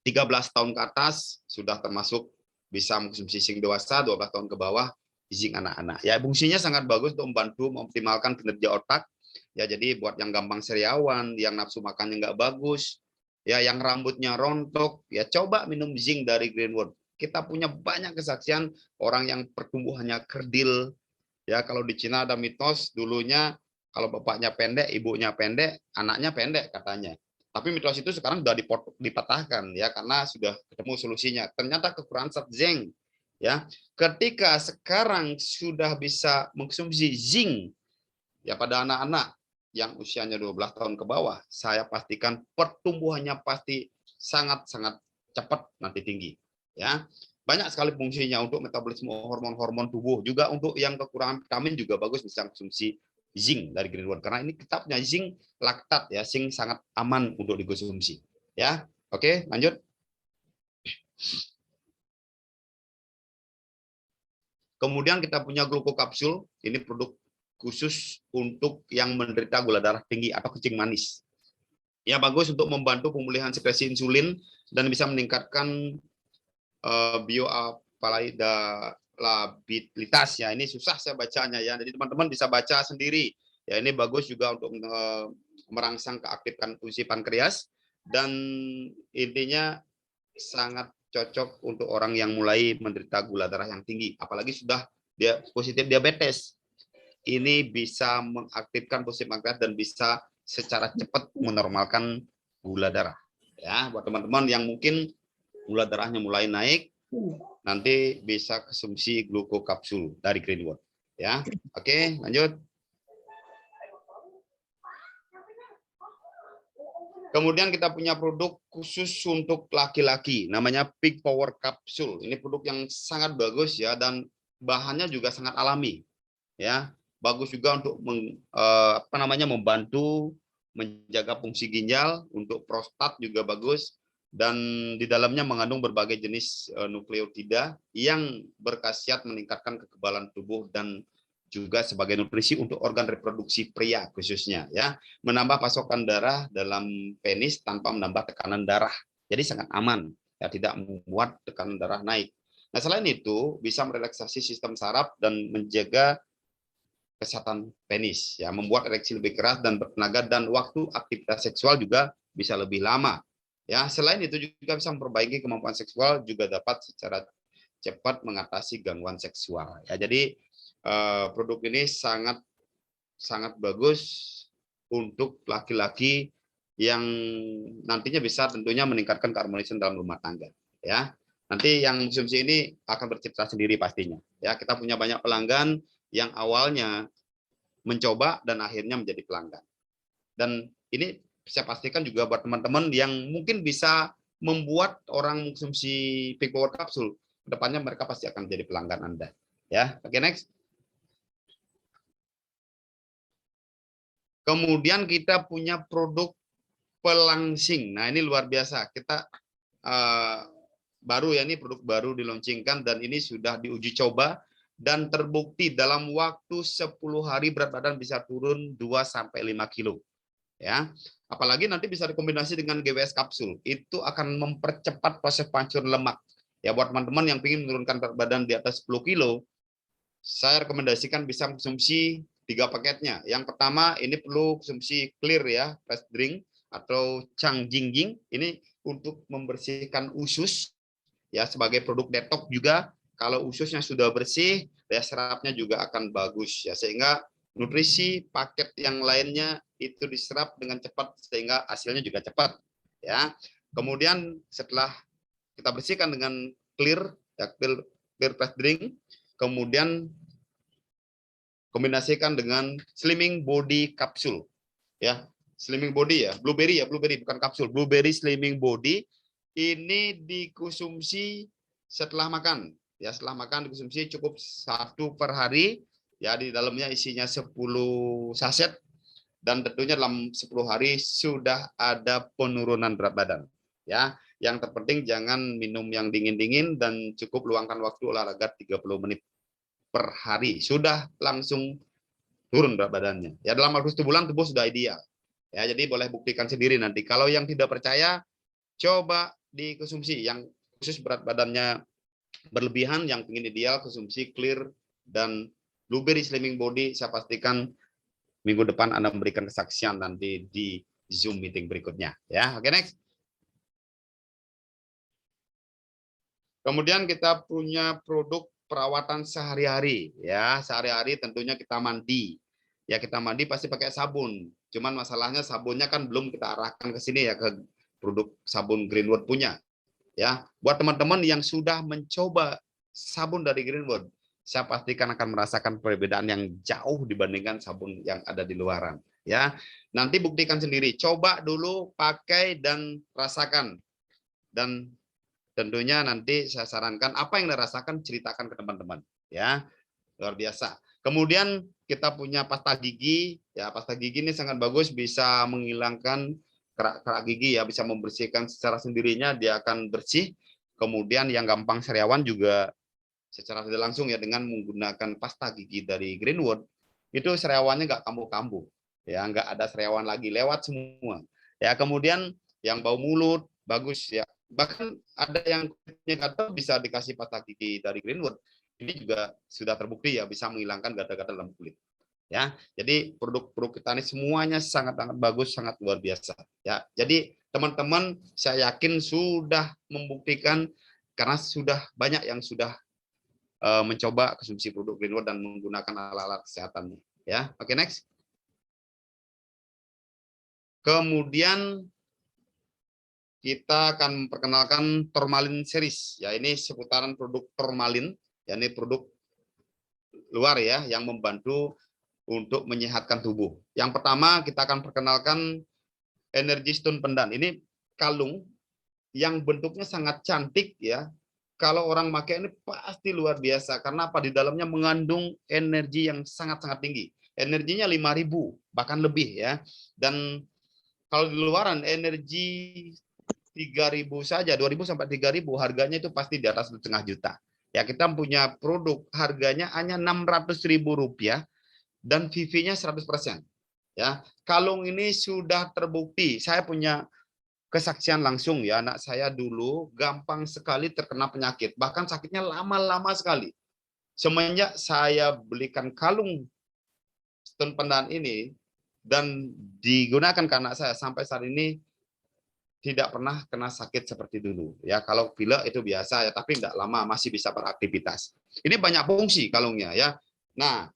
13 tahun ke atas sudah termasuk bisa mengkonsumsi zinc dewasa, 12 tahun ke bawah zinc anak-anak. Ya, fungsinya sangat bagus untuk membantu mengoptimalkan kinerja otak. Ya, jadi buat yang gampang seriawan, yang nafsu makannya nggak bagus, ya, yang rambutnya rontok, ya coba minum zinc dari greenwood. Kita punya banyak kesaksian orang yang pertumbuhannya kerdil. Ya, kalau di Cina ada mitos dulunya kalau bapaknya pendek, ibunya pendek, anaknya pendek katanya. Tapi mitos itu sekarang sudah dipatahkan ya, karena sudah ketemu solusinya. Ternyata kekurangan zat zinc ya. Ketika sekarang sudah bisa mengkonsumsi zinc ya pada anak-anak yang usianya 12 tahun ke bawah, saya pastikan pertumbuhannya pasti sangat-sangat cepat nanti tinggi ya. Banyak sekali fungsinya untuk metabolisme hormon-hormon tubuh, juga untuk yang kekurangan vitamin juga bagus bisa konsumsi zinc dari greenwood karena ini kitabnya zinc laktat ya, zinc sangat aman untuk dikonsumsi ya. Oke, lanjut. Kemudian kita punya glukokapsul, ini produk khusus untuk yang menderita gula darah tinggi atau kencing manis. Ya, bagus untuk membantu pemulihan sekresi insulin dan bisa meningkatkan bioavailabilitas ya. Ini susah saya bacanya ya, jadi teman-teman bisa baca sendiri ya. Ini bagus juga untuk merangsang keaktifan fungsi pankreas, dan intinya sangat cocok untuk orang yang mulai menderita gula darah yang tinggi, apalagi sudah dia positif diabetes. Ini bisa mengaktifkan fungsi pankreas dan bisa secara cepat menormalkan gula darah ya. Buat teman-teman yang mungkin gula darahnya mulai naik, nanti bisa konsumsi glukokapsul dari greenwood ya. Oke, lanjut. Kemudian kita punya produk khusus untuk laki-laki, namanya Peak Power Capsule. Ini produk yang sangat bagus ya, dan bahannya juga sangat alami ya. Bagus juga untuk membantu menjaga fungsi ginjal, untuk prostat juga bagus, dan di dalamnya mengandung berbagai jenis nukleotida yang berkhasiat meningkatkan kekebalan tubuh dan juga sebagai nutrisi untuk organ reproduksi pria khususnya ya, menambah pasokan darah dalam penis tanpa menambah tekanan darah. Jadi sangat aman ya, tidak membuat tekanan darah naik. Nah, selain itu bisa merelaksasi sistem saraf dan menjaga kesehatan penis ya, membuat ereksi lebih keras dan bertenaga, dan waktu aktivitas seksual juga bisa lebih lama Ya, selain itu juga bisa memperbaiki kemampuan seksual, juga dapat secara cepat mengatasi gangguan seksual. Ya, jadi produk ini sangat sangat bagus untuk laki-laki yang nantinya bisa tentunya meningkatkan keharmonisan dalam rumah tangga. Ya, nanti yang konsumsi ini akan bercerita sendiri pastinya. Ya, kita punya banyak pelanggan yang awalnya mencoba dan akhirnya menjadi pelanggan. Dan ini saya pastikan juga buat teman-teman yang mungkin bisa membuat orang mengkonsumsi Peak Power Capsule, kedepannya mereka pasti akan menjadi pelanggan Anda. Ya, oke, next. Kemudian kita punya produk pelangsing. Nah, ini luar biasa. Kita baru ya, ini produk baru diluncurkan dan ini sudah diuji coba dan terbukti dalam waktu 10 hari berat badan bisa turun 2 sampai 5 kilo. Ya. Apalagi nanti bisa dikombinasi dengan GWS kapsul. Itu akan mempercepat proses pancuran lemak. Ya, buat teman-teman yang ingin menurunkan berat badan di atas 10 kilo, saya rekomendasikan bisa konsumsi 3 paketnya. Yang pertama ini perlu konsumsi clear ya, fresh drink atau Chang Jingjing. Ini untuk membersihkan usus ya, sebagai produk detox juga. Kalau ususnya sudah bersih, daya serapnya juga akan bagus ya, sehingga nutrisi paket yang lainnya itu diserap dengan cepat sehingga hasilnya juga cepat ya. Kemudian setelah kita bersihkan dengan clear ya, clear fresh drink, kemudian kombinasikan dengan slimming body capsule ya, slimming body ya, blueberry bukan kapsul, blueberry slimming body. Ini dikonsumsi setelah makan ya, setelah makan dikonsumsi cukup 1 per hari ya, di dalamnya isinya 10 saset dan tentunya dalam 10 hari sudah ada penurunan berat badan ya. Yang terpenting jangan minum yang dingin-dingin dan cukup luangkan waktu olahraga 30 menit per hari, sudah langsung turun berat badannya. Ya, dalam waktu 1 bulan tubuh sudah ideal. Ya, jadi boleh buktikan sendiri nanti. Kalau yang tidak percaya, coba dikonsumsi. Yang khusus berat badannya berlebihan, yang ingin ideal, konsumsi clear dan blueberry slimming body. Saya pastikan minggu depan Anda memberikan kesaksian nanti di Zoom meeting berikutnya. Ya, oke, next. Kemudian kita punya produk perawatan sehari-hari ya, sehari-hari tentunya kita mandi ya, kita mandi pasti pakai sabun, cuman masalahnya sabunnya kan belum kita arahkan ke sini ya, ke produk sabun Greenwood punya ya. Buat teman-teman yang sudah mencoba sabun dari Greenwood, saya pastikan akan merasakan perbedaan yang jauh dibandingkan sabun yang ada di luaran ya. Nanti buktikan sendiri, coba dulu pakai dan rasakan, dan tentunya nanti saya sarankan apa yang Anda rasakan ceritakan ke teman-teman ya, luar biasa. Kemudian kita punya pasta gigi ya, pasta gigi ini sangat bagus, bisa menghilangkan kerak-kerak gigi ya, bisa membersihkan secara sendirinya, dia akan bersih. Kemudian yang gampang sariawan juga secara tidak langsung ya, dengan menggunakan pasta gigi dari Greenwood itu sariawannya nggak kambuh-kambuh ya, nggak ada sariawan lagi, lewat semua ya. Kemudian yang bau mulut bagus ya, bahkan ada yang kulitnya gatal bisa dikasih pasta gigi dari Greenwood, ini juga sudah terbukti ya, bisa menghilangkan gatal-gatal dalam kulit ya. Jadi produk-produk kita ini semuanya sangat-sangat bagus, sangat luar biasa ya. Jadi teman-teman saya yakin sudah membuktikan, karena sudah banyak yang sudah mencoba konsumsi produk Greenwood dan menggunakan alat-alat kesehatannya ya. Oke, next. Kemudian kita akan memperkenalkan Tourmaline series ya, ini seputaran produk Tourmaline ya, ini produk luar ya yang membantu untuk menyehatkan tubuh. Yang pertama kita akan perkenalkan Energy Stone Pendant. Ini kalung yang bentuknya sangat cantik ya. Kalau orang pakai ini pasti luar biasa, karena apa, di dalamnya mengandung energi yang sangat-sangat tinggi. Energinya 5.000 bahkan lebih ya. Dan kalau di luaran energi 3.000 saja, 2.000 sampai 3.000, harganya itu pasti di atas 1,5 juta. Ya, kita punya produk harganya hanya 600.000 rupiah dan VV-nya 100%. Ya, kalung ini sudah terbukti. Saya punya kesaksian langsung ya, anak saya dulu gampang sekali terkena penyakit, bahkan sakitnya lama-lama sekali. Semenjak saya belikan kalung Stone Pendant ini dan digunakan ke anak saya, sampai saat ini tidak pernah kena sakit seperti dulu ya. Kalau pilek itu biasa ya, tapi tidak lama, masih bisa beraktivitas. Ini banyak fungsi kalungnya ya. Nah,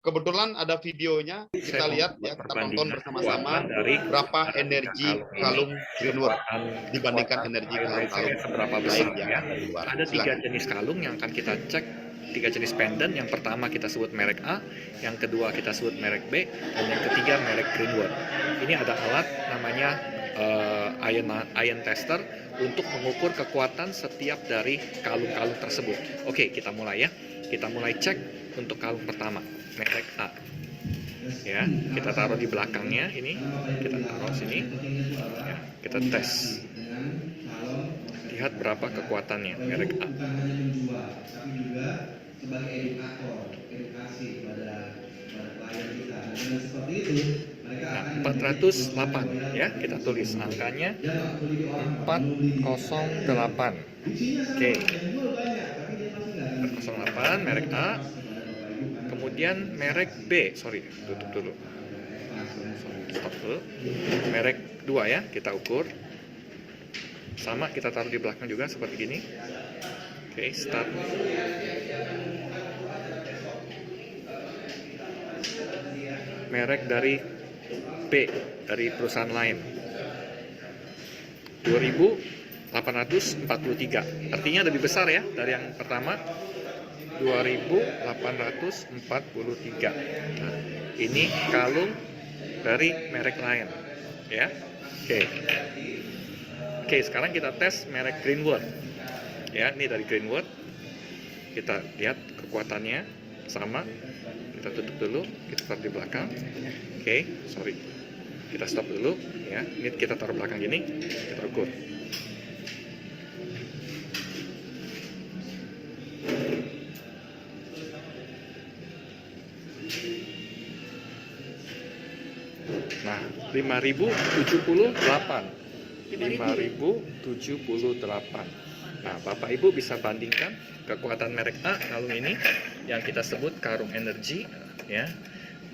kebetulan ada videonya, kita lihat ya, kita tonton bersama-sama berapa energi kalung Greenwood dibandingkan energi kalung-kalung seberapa besar lain yang ya. ada di luar. Ada 3 Silakan. jenis kalung yang akan kita cek, 3 jenis pendant. Yang pertama kita sebut merek A, yang kedua kita sebut merek B, dan yang ketiga merek Greenwood. Ini ada alat namanya ion tester untuk mengukur kekuatan setiap dari kalung-kalung tersebut. Oke, kita mulai ya. Kita mulai cek untuk kalung pertama, merek A. Ya, kita taruh di belakangnya ini, kita taruh sini. Ya, kita tes. Lihat berapa kekuatannya merek A. Sebagai edukator, edukasi kepada klien kita. Dan dengan seperti itu, mereka akan 408 ya, kita tulis angkanya 408. Oke. 408 merek A. Kemudian merek B, tutup dulu. Stop dulu. Merek 2 ya, kita ukur. Sama, kita taruh di belakang juga seperti gini. Oke, start. Merek dari B, dari perusahaan lain, 2843. Artinya lebih besar ya dari yang pertama, 2843. Nah, ini kalung dari merek lain ya. Oke, sekarang kita tes merek Greenwood. Ya, ini dari Greenwood. Kita lihat kekuatannya sama. Kita tutup dulu, kita taruh di belakang. Kita stop dulu ya. Ini kita taruh belakang gini, kita ukur. Nah, 5078. 5078. Nah, Bapak Ibu bisa bandingkan kekuatan merek A kalung ini yang kita sebut karung energi ya,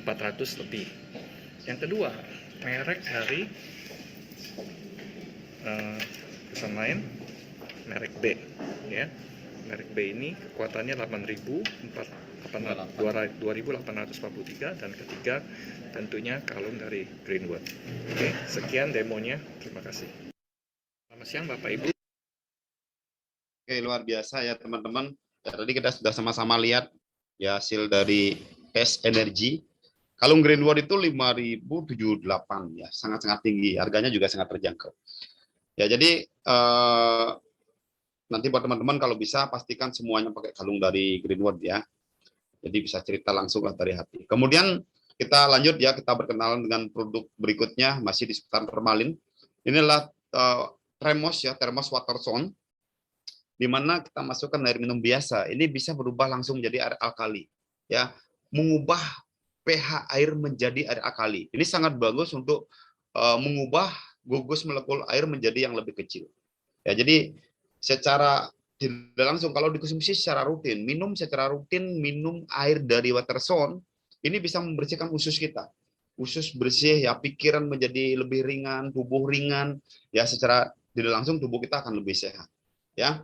400 lebih. Yang kedua, merek dari perusahaan lain, merek B ya. Merek B ini kekuatannya 2843, dan ketiga tentunya kalung dari Greenwood. Oke, sekian demonya. Terima kasih. Selamat siang Bapak Ibu. Oke, luar biasa ya teman-teman. Ya, tadi kita sudah sama-sama lihat ya hasil dari tes energi. Kalung Greenwood itu 5078 ya, sangat-sangat tinggi. Harganya juga sangat terjangkau. Ya, jadi nanti buat teman-teman kalau bisa pastikan semuanya pakai kalung dari Greenwood ya. Jadi bisa cerita langsung lah dari hati. Kemudian kita lanjut ya, kita berkenalan dengan produk berikutnya, masih di seputar formalin. Inilah termos ya, termos Watersound, di mana kita masukkan air minum biasa. Ini bisa berubah langsung menjadi air alkali ya, mengubah pH air menjadi air alkali. Ini sangat bagus untuk mengubah gugus molekul air menjadi yang lebih kecil. Ya, jadi secara tidak langsung kalau dikonsumsi secara rutin, minum air dari Watersound, ini bisa membersihkan usus kita. Usus bersih ya, pikiran menjadi lebih ringan, tubuh ringan, ya secara tidak langsung tubuh kita akan lebih sehat. Ya.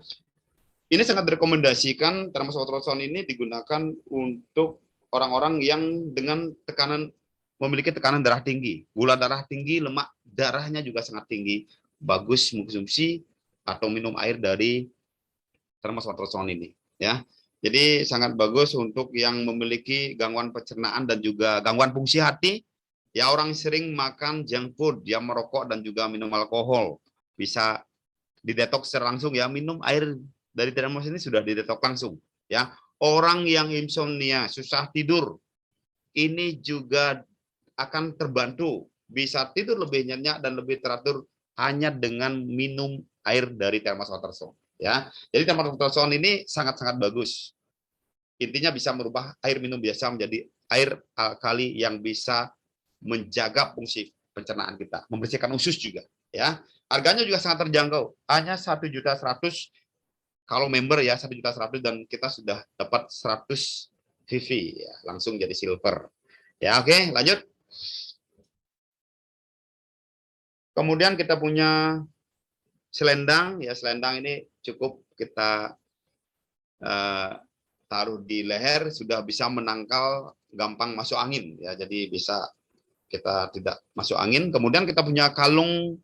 Ini sangat direkomendasikan, termos Watersound ini digunakan untuk orang-orang yang dengan memiliki tekanan darah tinggi, gula darah tinggi, lemak darahnya juga sangat tinggi. Bagus mengkonsumsi atau minum air dari termos Watersound ini ya. Jadi sangat bagus untuk yang memiliki gangguan pencernaan dan juga gangguan fungsi hati. Ya, orang sering makan junk food, dia merokok dan juga minum alkohol, bisa didetoks secara langsung ya. Minum air dari termos ini sudah didetoks langsung ya. Orang yang insomnia, susah tidur, ini juga akan terbantu, bisa tidur lebih nyenyak dan lebih teratur hanya dengan minum air dari termos Watersound ya. Jadi termos Watersound ini sangat-sangat bagus. Intinya bisa merubah air minum biasa menjadi air alkali yang bisa menjaga fungsi pencernaan kita, membersihkan usus juga ya. Harganya juga sangat terjangkau, hanya 1.100.000 kalau member ya, 1.100.000, dan kita sudah dapat 100 VV ya, langsung jadi silver. Ya, oke, lanjut. Kemudian kita punya selendang, ya selendang ini cukup kita taruh di leher, sudah bisa menangkal gampang masuk angin ya, jadi bisa kita tidak masuk angin. Kemudian kita punya kalung,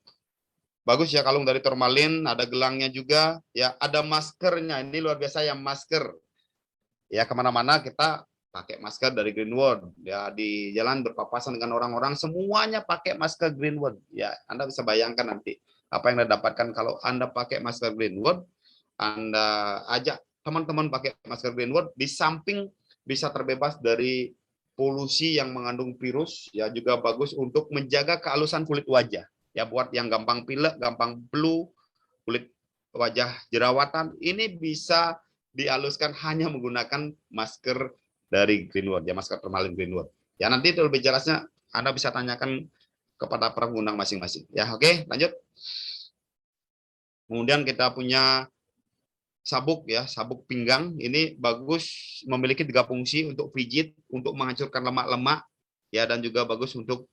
bagus ya, kalung dari Tourmaline, ada gelangnya juga ya, ada maskernya, ini luar biasa ya, masker ya, kemana-mana kita pakai masker dari Greenwood ya, di jalan berpapasan dengan orang-orang semuanya pakai masker Greenwood ya. Anda bisa bayangkan nanti apa yang Anda dapatkan kalau Anda pakai masker Greenwood. Anda ajak teman-teman pakai masker Greenwood, di samping bisa terbebas dari polusi yang mengandung virus ya, juga bagus untuk menjaga kehalusan kulit wajah ya, buat yang gampang pilek, gampang flu, kulit wajah jerawatan, ini bisa dihaluskan hanya menggunakan masker dari Greenwood ya, masker Tourmaline Greenwood ya. Nanti itu lebih jelasnya Anda bisa tanyakan kepada pengguna masing-masing ya. Oke, lanjut. Kemudian kita punya sabuk ya, sabuk pinggang, ini bagus, memiliki 3 fungsi: untuk pijit, untuk menghancurkan lemak-lemak ya, dan juga bagus untuk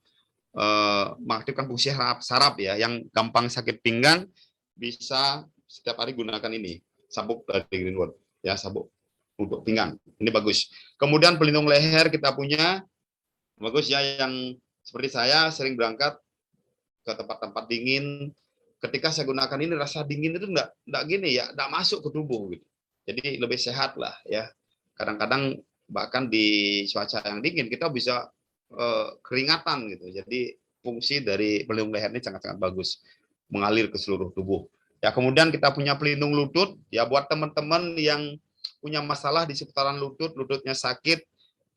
mengaktifkan fungsi saraf ya, yang gampang sakit pinggang bisa setiap hari gunakan ini, sabuk dari Greenwood ya, sabuk untuk pinggang ini bagus. Kemudian pelindung leher kita punya, bagus ya, yang seperti saya sering berangkat ke tempat-tempat dingin, ketika saya gunakan ini rasa dingin itu enggak gini ya, enggak masuk ke tubuh gitu. Jadi lebih sehat lah ya. Kadang-kadang bahkan di cuaca yang dingin kita bisa keringatan gitu. Jadi fungsi dari pelindung leher ini sangat-sangat bagus, mengalir ke seluruh tubuh. Ya, kemudian kita punya pelindung lutut ya, buat teman-teman yang punya masalah di seputaran lutut, lututnya sakit,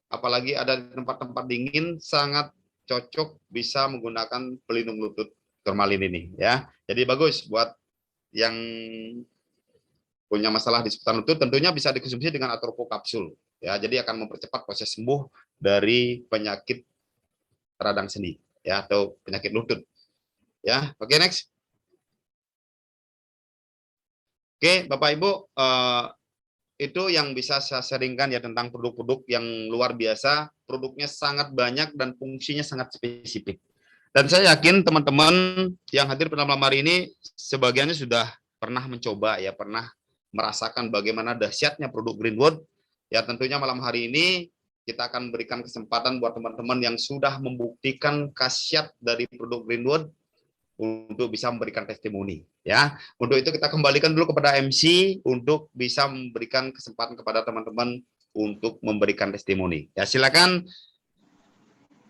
apalagi ada di tempat-tempat dingin, sangat cocok bisa menggunakan pelindung lutut Tourmaline ini ya. Jadi bagus buat yang punya masalah di seputar lutut, tentunya bisa dikonsumsi dengan Atropo kapsul ya. Jadi akan mempercepat proses sembuh dari penyakit radang sendi ya, atau penyakit lutut ya. Oke, next. Oke, Bapak Ibu, itu yang bisa saya sharingkan ya tentang produk-produk yang luar biasa. Produknya sangat banyak dan fungsinya sangat spesifik. Dan saya yakin teman-teman yang hadir pada malam hari ini sebagiannya sudah pernah mencoba ya, pernah merasakan bagaimana dahsyatnya produk Greenwood. Ya, tentunya malam hari ini kita akan berikan kesempatan buat teman-teman yang sudah membuktikan khasiat dari produk Greenwood untuk bisa memberikan testimoni ya. Untuk itu kita kembalikan dulu kepada MC untuk bisa memberikan kesempatan kepada teman-teman untuk memberikan testimoni. Ya, silakan